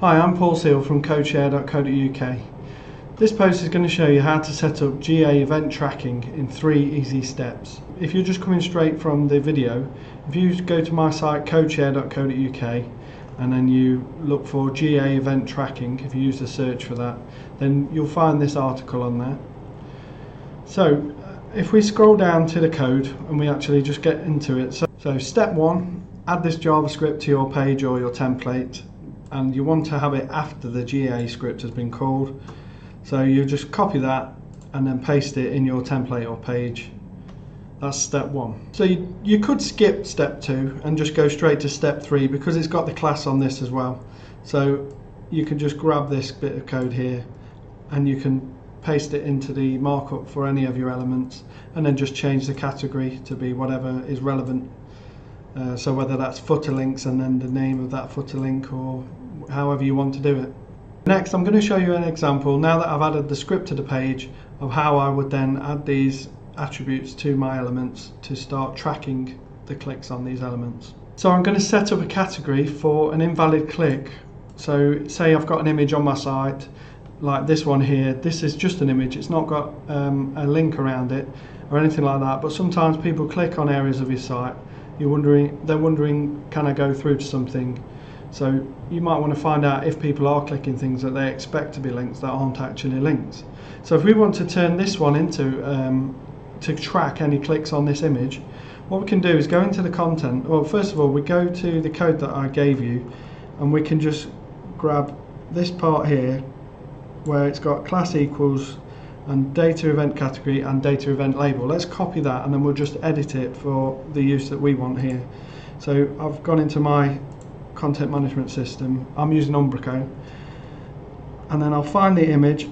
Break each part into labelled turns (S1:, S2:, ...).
S1: Hi, I'm Paul Seal from codeshare.co.uk. This post is going to show you how to set up GA event tracking in 3 easy steps. If you're just coming straight from the video, if you go to my site codeshare.co.uk and then you look for GA event tracking, if you use the search for that, then you'll find this article on there. So if we scroll down to the code and we actually just get into it. So step 1, add this JavaScript to your page or your template, and you want to have it after the GA script has been called. So you just copy that and then paste it in your template or page. That's step 1. So you could skip step 2 and just go straight to step 3 because it's got the class on this as well. So you can just grab this bit of code here and you can paste it into the markup for any of your elements and then just change the category to be whatever is relevant. So whether that's footer links and then the name of that footer link, or however you want to do it. Next, I'm going to show you an example, now that I've added the script to the page, of how I would then add these attributes to my elements to start tracking the clicks on these elements. So I'm going to set up a category for an invalid click. So say I've got an image on my site like this one here. This is just an image, it's not got a link around it or anything like that, but sometimes people click on areas of your site. They're wondering, can I go through to something? So you might want to find out if people are clicking things that they expect to be links that aren't actually links. So if we want to turn this one into to track any clicks on this image, what we can do is go into the content. Well, first of all, we go to the code that I gave you and we can just grab this part here where it's got class equals and data event category and data event label. Let's copy that and then we'll just edit it for the use that we want here. So I've gone into my content management system, I'm using Umbraco, and then I'll find the image,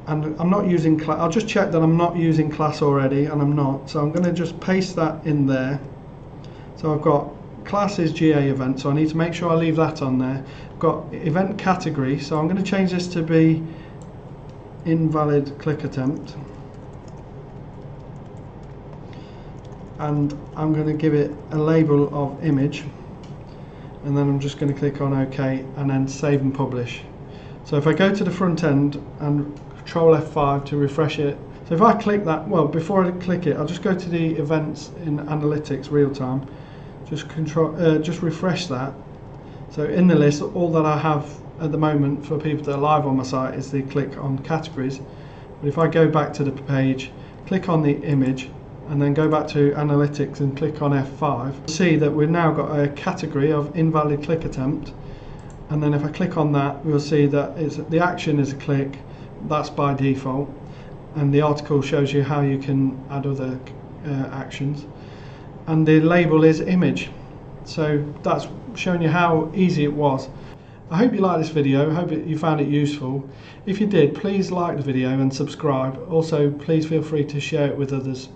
S1: and I'm not using class. I'll just check that I'm not using class already, and I'm not, so I'm going to just paste that in there. So I've got class is GA event, so I need to make sure I leave that on there. I've got event category, so I'm going to change this to be invalid click attempt, and I'm going to give it a label of image, and then I'm just going to click on OK and then save and publish. So if I go to the front end and Control F5 to refresh it, so if I click that, well, before I click it, I'll just go to the events in analytics real time, just refresh that. So in the list, all that I have at the moment for people that are live on my site is the click on categories. But if I go back to the page, click on the image, and then go back to analytics and click on F5, you'll see that we've now got a category of invalid click attempt. And then if I click on that, we'll see that the action is a click, that's by default, and the article shows you how you can add other actions, and the label is image. So that's showing you how easy it was. I hope you liked this video, I hope you found it useful. If you did, please like the video and subscribe. Also, please feel free to share it with others.